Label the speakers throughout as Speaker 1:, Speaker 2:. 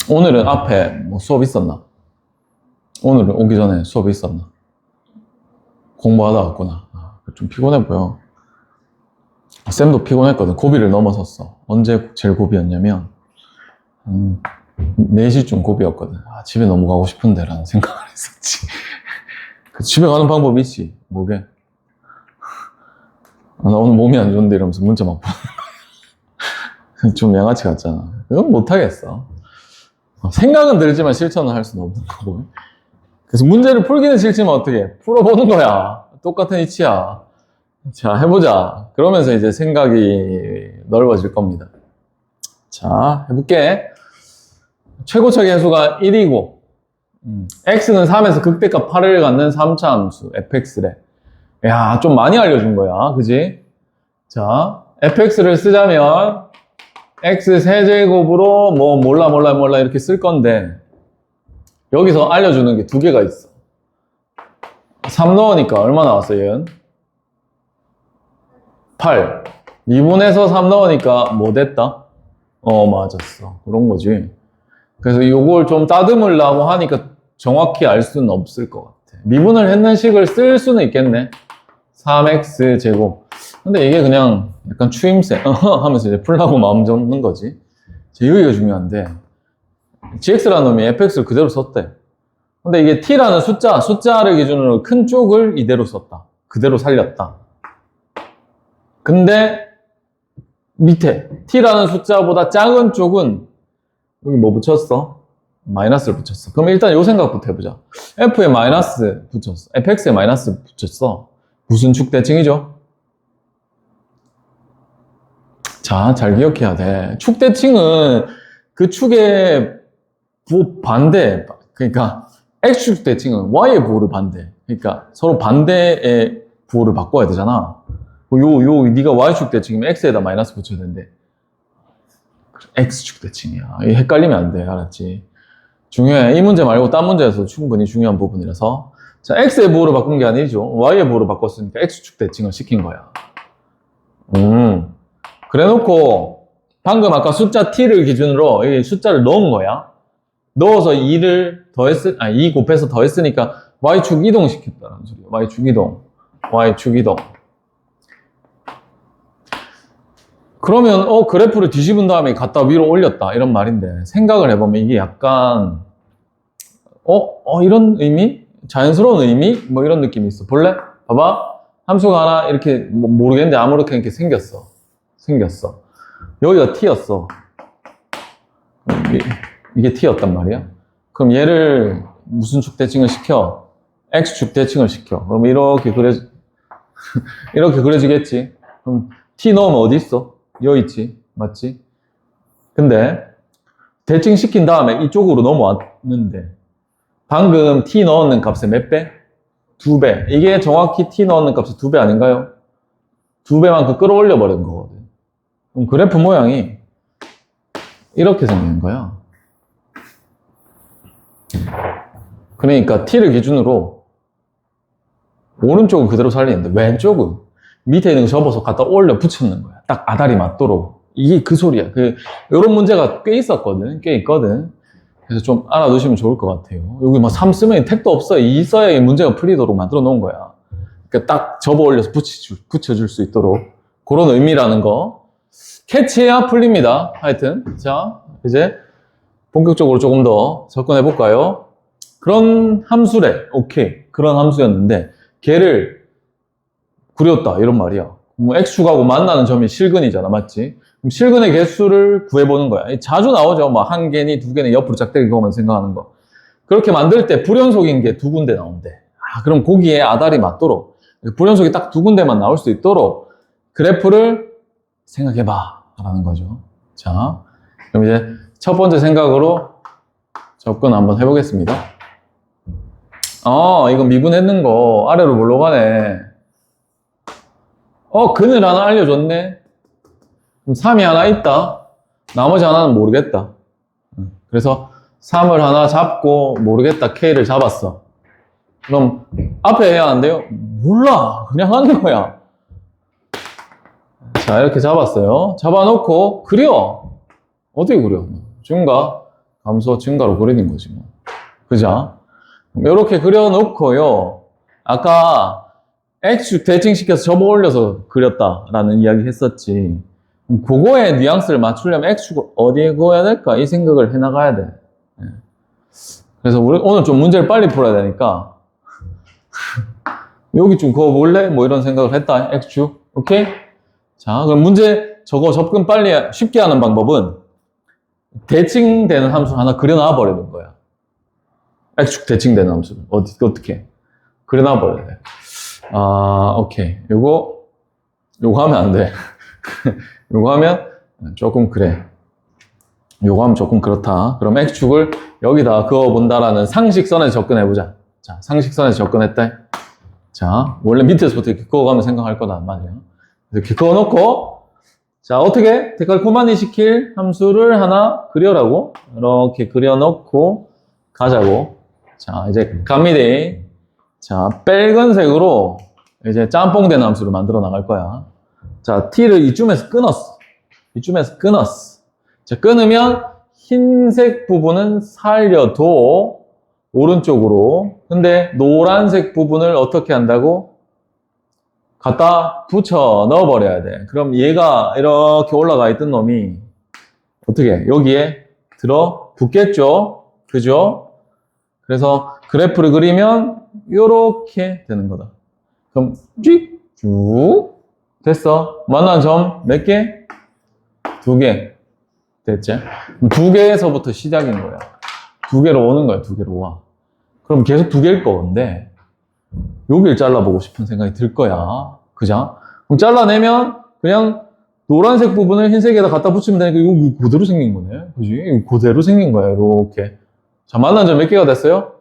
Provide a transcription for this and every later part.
Speaker 1: 오늘은 앞에 뭐 수업 있었나? 오늘은 오기 전에 수업이 있었나? 공부하다 왔구나. 좀 피곤해 보여. 쌤도 피곤했거든. 고비를 넘어섰어. 언제 제일 고비였냐면 4시쯤 고비였거든. 집에 너무 가고 싶은데 라는 생각을 했었지. 집에 가는 방법이 있지. 뭐게? 나 오늘 몸이 안 좋은데 이러면서 문자 막 보내. 좀 양아치 같잖아. 그건 못하겠어. 생각은 들지만 실천을 할 수는 없는 거고. 그래서 문제를 풀기는 싫지만 어떻게 해? 풀어보는 거야. 똑같은 이치야. 자, 해보자. 그러면서 이제 생각이 넓어질 겁니다. 자, 해볼게. 최고차기 해수가 1이고 x는 3에서 극대값 8을 갖는 3차 함수 fx래. 야, 좀 많이 알려준 거야. 그지? 자, fx를 쓰자면 x 세제곱으로 뭐 몰라 이렇게 쓸 건데 여기서 알려주는 게 두 개가 있어. 3 넣으니까 얼마 나왔어 얘는? 8. 미분해서 3 넣으니까 뭐 됐다? 맞았어. 그런 거지. 그래서 이걸 좀 따듬으려고 하니까 정확히 알 수는 없을 것 같아. 미분을 했는 식을 쓸 수는 있겠네. 3x 제곱. 근데 이게 그냥 약간 추임새 하면서 이제 풀라고 마음 잡는 거지. 여기가 중요한데 gx라는 놈이 fx를 그대로 썼대. 근데 이게 t라는 숫자를 기준으로 큰 쪽을 이대로 썼다. 그대로 살렸다. 근데 밑에 t라는 숫자보다 작은 쪽은 여기 뭐 붙였어? 마이너스를 붙였어. 그럼 일단 요 생각부터 해보자. f에 마이너스 붙였어. fx에 마이너스 붙였어. 무슨 축 대칭이죠? 자, 잘 기억해야 돼. 축 대칭은 그 축의 반대, 그러니까 x축 대칭은 y의 부호를 반대. 그러니까 서로 반대의 부호를 바꿔야 되잖아. 네가 y축 대칭이면 x에다 마이너스 붙여야 되는데 x축 대칭이야. 헷갈리면 안 돼. 알았지? 중요해. 이 문제 말고 딴 문제에서 충분히 중요한 부분이라서. 자, x의 부호를 바꾼 게 아니죠. y의 부호를 바꿨으니까 x축 대칭을 시킨 거야. 그래 놓고 방금 아까 숫자 t를 기준으로 이 숫자를 넣은 거야. 넣어서 2를 2 곱해서 더했으니까 y축 이동 시켰다는 소리야. y축 이동. 그러면 그래프를 뒤집은 다음에 갖다 위로 올렸다 이런 말인데 생각을 해보면 이게 약간 이런 의미? 자연스러운 의미? 뭐 이런 느낌이 있어. 볼래? 봐봐. 함수가 하나 이렇게 모르겠는데 아무렇게 이렇게 생겼어. 여기가 t였어. 이게 t였단 말이야. 그럼 얘를 무슨 축 대칭을 시켜? x축 대칭을 시켜. 그럼 이렇게 그려지겠지. 그럼 t 넣으면 어디 있어? 여기 있지. 맞지? 근데 대칭 시킨 다음에 이쪽으로 넘어왔는데 방금 t 넣는 값의 몇 배? 2배. 이게 정확히 t 넣는 값의 2배 아닌가요? 2배만큼 끌어올려 버린 거거든. 그럼 그래프 모양이 이렇게 생긴 거야. 그러니까 t를 기준으로 오른쪽은 그대로 살리는데 왼쪽은 밑에 있는 거 접어서 갖다 올려 붙였는 거야. 딱 아다리 맞도록. 이게 그 소리야. 요런 문제가 꽤 있거든. 그래서 좀 알아두시면 좋을 것 같아요. 여기 막 3 쓰면 택도 없어. 2 써야 이 문제가 풀리도록 만들어 놓은 거야. 그러니까 딱 접어 올려서 붙여줄 수 있도록. 그런 의미라는 거. 캐치해야 풀립니다. 하여튼. 자, 이제 본격적으로 조금 더 접근해 볼까요? 그런 함수래. 오케이. 그런 함수였는데, 걔를 구렸다. 이런 말이야. x축하고 만나는 점이 실근이잖아. 맞지? 그럼 실근의 개수를 구해보는 거야. 자주 나오죠. 뭐, 1개니, 2개니, 옆으로 짝대기 그거만 생각하는 거. 그렇게 만들 때 불연속인 게 2군데 나온대. 그럼 거기에 아달이 맞도록, 불연속이 딱 2군데만 나올 수 있도록 그래프를 생각해봐. 라는 거죠. 자, 그럼 이제 첫 번째 생각으로 접근 한번 해보겠습니다. 이거 미분했는 거 아래로 물러가네. 근을 하나 알려줬네. 그럼 3이 하나 있다. 나머지 하나는 모르겠다. 그래서 3을 하나 잡고 모르겠다. K를 잡았어. 그럼 앞에 해야 한대요? 몰라. 그냥 하는 거야. 자, 이렇게 잡았어요. 잡아놓고 그려. 어떻게 그려? 증가, 감소, 증가로 그리는 거지 뭐. 그죠? 이렇게 그려놓고요. 아까 X축 대칭시켜서 접어 올려서 그렸다라는 이야기 했었지. 그거에 뉘앙스를 맞추려면 X축을 어디에 그어야 될까? 이 생각을 해나가야 돼. 그래서 우리 오늘 좀 문제를 빨리 풀어야 되니까 여기 좀 그어볼래? 뭐 이런 생각을 했다. X축. 오케이? 자, 그럼 문제 저거 접근 빨리 쉽게 하는 방법은 대칭되는 함수 하나 그려놔 버리는 거야. X축 대칭되는 함수를. 어떻게? 그려놔 버려야 돼. 아, 오케이. 요거 하면 안 돼. 요거 하면 조금 그래. 요거 하면 조금 그렇다. 그럼 X축을 여기다 그어본다라는 상식선에 접근해보자. 자, 상식선에 접근했다. 자, 원래 밑에서부터 이렇게 그어가면 생각할 거다 말이야. 이렇게 그어놓고, 자, 어떻게? 데칼코마니 시킬 함수를 하나 그려라고. 이렇게 그려놓고 가자고. 자, 이제 갑니다. 자, 빨간색으로 이제 짬뽕된 함수를 만들어 나갈 거야. 자, T를 이쯤에서 끊었어. 이쯤에서 끊었어. 자, 끊으면 흰색 부분은 살려도 오른쪽으로. 근데 노란색 부분을 어떻게 한다고? 갖다 붙여 넣어버려야 돼. 그럼 얘가 이렇게 올라가 있던 놈이 어떻게? 여기에 들어 붙겠죠? 그죠? 그래서 그래프를 그리면 이렇게 되는 거다. 그럼 쭉 됐어. 만난 점 몇 개? 2개. 됐지? 2개에서부터 시작인 거야. 2개로 오는 거야. 2개로 와. 그럼 계속 2개일 건데 여길 잘라보고 싶은 생각이 들 거야. 그죠? 그럼 잘라내면 그냥 노란색 부분을 흰색에다 갖다 붙이면 되니까 이거 그대로 생긴 거네. 그지? 이거 그대로 생긴 거야. 이렇게. 자, 만난 점 몇 개가 됐어요?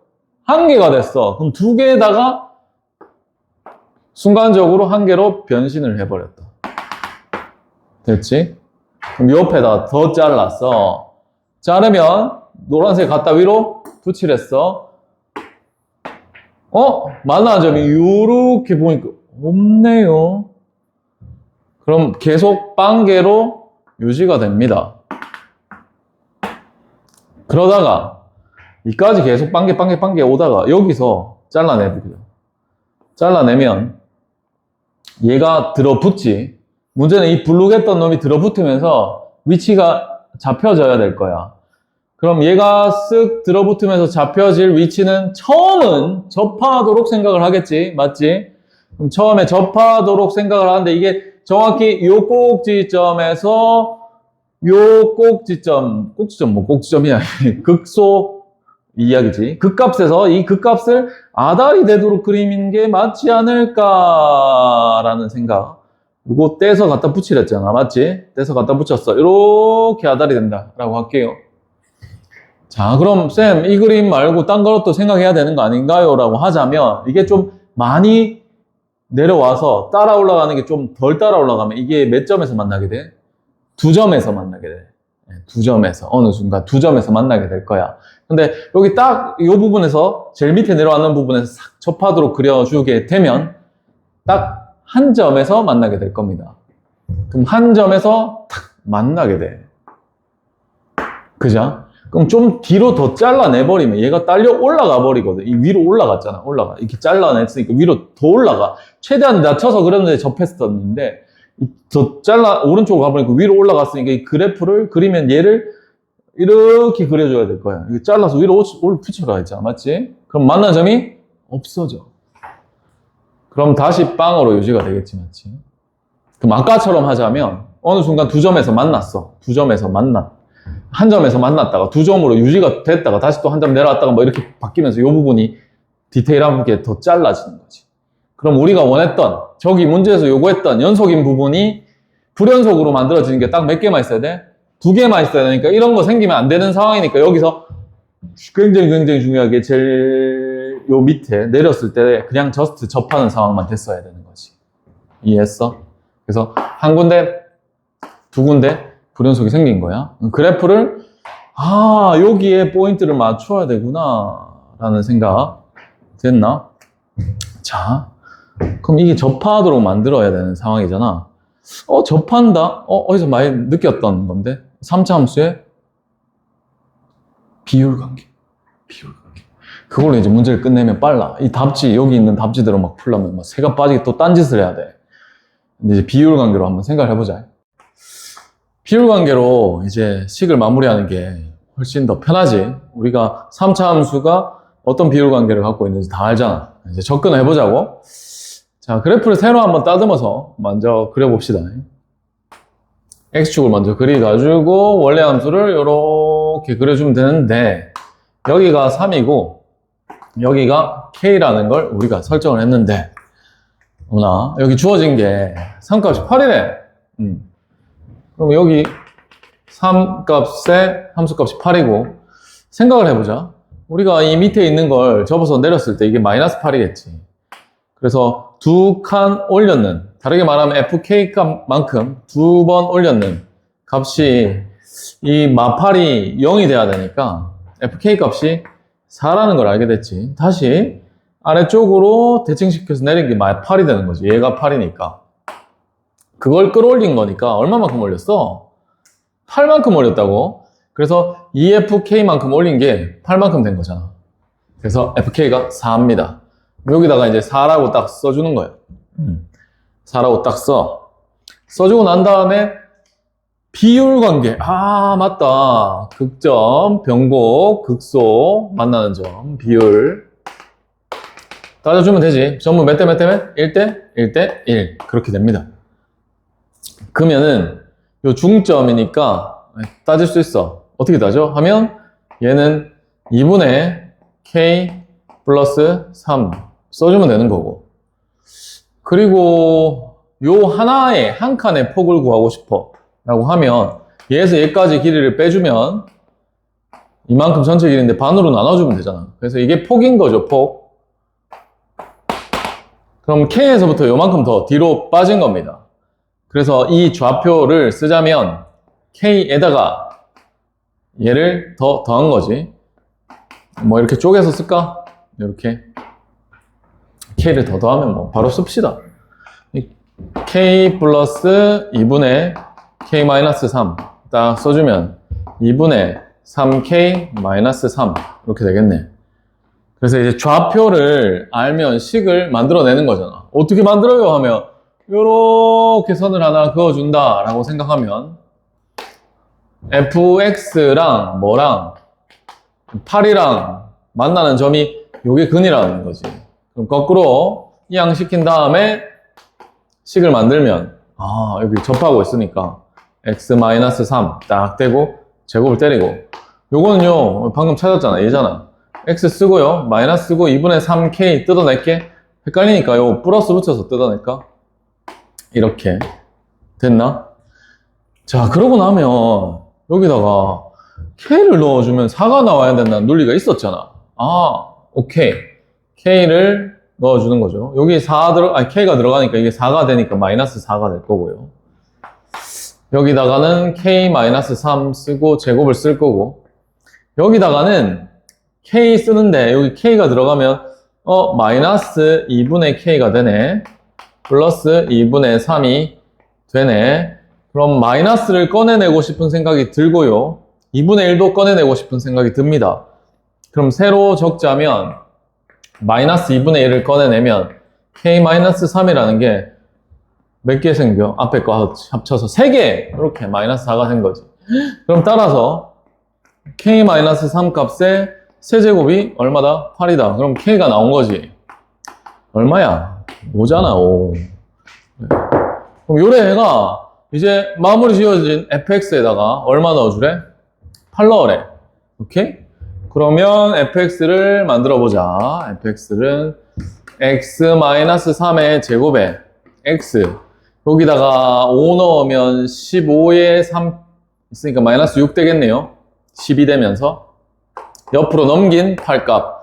Speaker 1: 1개가 됐어. 그럼 2개에다가 순간적으로 1개로 변신을 해버렸다. 됐지? 그럼 옆에다 더 잘랐어. 자르면 노란색 갖다 위로 붙이랬어. 만난 점이 이렇게 보니까 없네요. 그럼 계속 빵개로 유지가 됩니다. 그러다가 이까지 계속 빵개 오다가 여기서 잘라내보죠. 잘라내면 얘가 들어붙지. 문제는 이 블록했던 놈이 들어붙으면서 위치가 잡혀져야 될 거야. 그럼 얘가 쓱 들어붙으면서 잡혀질 위치는 처음은 접하도록 생각을 하겠지. 맞지? 그럼 처음에 접하도록 생각을 하는데 이게 정확히 요 꼭지점에서 요 꼭지점 뭐 꼭지점이야. 극소 이야기지. 극값에서 이 극값을 아다리 되도록 그리는 게 맞지 않을까라는 생각. 이거 떼서 갖다 붙이랬잖아. 맞지? 떼서 갖다 붙였어. 이렇게 아다리 된다라고 할게요. 자, 그럼 쌤, 이 그림 말고 딴 것도 생각해야 되는 거 아닌가요? 라고 하자면 이게 좀 많이 내려와서 따라 올라가는 게 좀 덜 따라 올라가면 이게 몇 점에서 만나게 돼? 2점에서 만나게 돼. 2점에서. 어느 순간 2점에서 만나게 될 거야. 근데 여기 딱 이 부분에서 제일 밑에 내려가는 부분에서 싹 접하도록 그려주게 되면 딱 한 점에서 만나게 될 겁니다. 그럼 한 점에서 탁 만나게 돼. 그죠? 그럼 좀 뒤로 더 잘라내버리면 얘가 딸려 올라가 버리거든. 이 위로 올라갔잖아. 올라가. 이렇게 잘라냈으니까 위로 더 올라가. 최대한 낮춰서 그렸는데 접했었는데 더 오른쪽으로 가버리니까 위로 올라갔으니까 이 그래프를 그리면 얘를 이렇게 그려줘야 될 거야. 이거 잘라서 위로 붙여라 했잖아. 맞지? 그럼 만난 점이 없어져. 그럼 다시 빵으로 유지가 되겠지. 맞지? 그럼 아까처럼 하자면 어느 순간 2점에서 만났어. 2점에서 한 점에서 만났다가 2점으로 유지가 됐다가 다시 또 한 점 내려왔다가 뭐 이렇게 바뀌면서 이 부분이 디테일하게 더 잘라지는 거지. 그럼 우리가 원했던 저기 문제에서 요구했던 연속인 부분이 불연속으로 만들어지는 게 딱 몇 개만 있어야 돼? 2개만 있어야 되니까 이런 거 생기면 안 되는 상황이니까 여기서 굉장히 중요하게 제일 요 밑에 내렸을 때 그냥 저스트 접하는 상황만 됐어야 되는 거지. 이해했어? 그래서 한 군데, 2군데 불연속이 생긴 거야. 그래프를 여기에 포인트를 맞춰야 되구나 라는 생각 됐나? 자, 그럼 이게 접하도록 만들어야 되는 상황이잖아. 접한다? 어디서 많이 느꼈던 건데? 3차 함수에 비율관계. 그걸로 이제 문제를 끝내면 빨라. 이 답지, 여기 있는 답지들을 막 풀려면 막 새가 빠지게 또 딴짓을 해야 돼. 근데 이제 비율관계로 한번 생각을 해보자. 비율관계로 이제 식을 마무리하는 게 훨씬 더 편하지. 우리가 3차 함수가 어떤 비율관계를 갖고 있는지 다 알잖아. 이제 접근을 해보자고. 자, 그래프를 새로 한번 따듬어서 먼저 그려봅시다. X축을 먼저 그려가지고 원래 함수를 이렇게 그려주면 되는데, 여기가 3이고 여기가 K라는 걸 우리가 설정을 했는데, 여기 주어진 게 3값이 8이래. 그럼 여기 3값에 함수값이 8이고, 생각을 해보자. 우리가 이 밑에 있는 걸 접어서 내렸을 때 이게 마이너스 8이겠지. 그래서 두 칸 올렸는, 다르게 말하면 fk 값만큼 두 번 올렸는 값이 이 마팔이 0이 돼야 되니까 fk 값이 4라는 걸 알게 됐지. 다시 아래쪽으로 대칭시켜서 내린 게 마팔이 되는 거지. 얘가 8이니까. 그걸 끌어올린 거니까 얼마만큼 올렸어? 8만큼 올렸다고. 그래서 EFK만큼 올린 게 8만큼 된 거잖아. 그래서 FK가 4입니다. 여기다가 이제 4라고 딱 써주는 거예요. 4라고 딱 써주고 난 다음에 비율관계. 아, 맞다. 극점, 변곡, 극소 만나는 점, 비율. 따져주면 되지. 전부 몇 대 몇 대 몇? 1대 1대 1. 그렇게 됩니다. 그러면은 요 중점이니까 따질 수 있어. 어떻게 따져? 하면 얘는 2분의 K 플러스 3 써주면 되는 거고. 그리고 요 하나에 한 칸의 폭을 구하고 싶어 라고 하면 얘에서 얘까지 길이를 빼주면 이만큼 전체 길이인데 반으로 나눠주면 되잖아. 그래서 이게 폭인 거죠, 폭. 그럼 K에서부터 요만큼 더 뒤로 빠진 겁니다. 그래서 이 좌표를 쓰자면 K에다가 얘를 더한 거지. 뭐 이렇게 쪼개서 쓸까? 이렇게 K를 더하면 뭐 바로 씁시다. K 플러스 2분의 K 마이너스 3 딱 써주면 2분의 3K 마이너스 3 이렇게 되겠네. 그래서 이제 좌표를 알면 식을 만들어내는 거잖아. 어떻게 만들어요? 하면 요렇게 선을 하나 그어준다 라고 생각하면 fx랑 뭐랑 8이랑 만나는 점이 요게 근이라는 거지. 그럼 거꾸로 이항시킨 다음에 식을 만들면 여기 접하고 있으니까 x-3 딱 떼고 제곱을 때리고, 요거는요 방금 찾았잖아. 얘잖아. x 쓰고요 마이너스 쓰고 2분의 3k 뜯어낼게. 헷갈리니까 요 플러스 붙여서 뜯어낼까? 이렇게 됐나? 자, 그러고 나면 여기다가 k를 넣어주면 4가 나와야 된다는 논리가 있었잖아. 오케이. k를 넣어주는 거죠. 여기 k가 들어가니까 이게 4가 되니까 마이너스 4가 될 거고요. 여기다가는 k-3 쓰고 제곱을 쓸 거고, 여기다가는 k 쓰는데 여기 k가 들어가면 마이너스 2분의 k가 되네. 플러스 2분의 3이 되네. 그럼 마이너스를 꺼내내고 싶은 생각이 들고요. 2분의 1도 꺼내내고 싶은 생각이 듭니다. 그럼 세로 적자면 마이너스 2분의 1을 꺼내내면 k-3이라는 게 몇 개 생겨? 앞에 거 합쳐서 3개! 이렇게 마이너스 4가 된 거지. 그럼 따라서 k-3 값의 세제곱이 얼마다? 8이다. 그럼 k가 나온 거지. 얼마야? 5잖아, 5. 그럼 요래가 이제 마무리 지어진 fx에다가 얼마 넣어주래? 8 넣으래. 오케이? 그러면 fx를 만들어 보자. fx는 x-3의 제곱에 x 여기다가 5 넣으면 15에 3 있으니까 마이너스 6 되겠네요. 12 되면서 옆으로 넘긴 8값.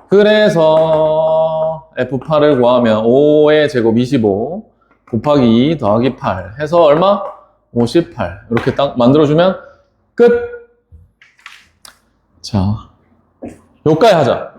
Speaker 1: 그래서 f8을 구하면 5의 제곱 25 곱하기 2 더하기 8 해서 얼마? 58. 이렇게 딱 만들어주면 끝! 자, 요까지 하자.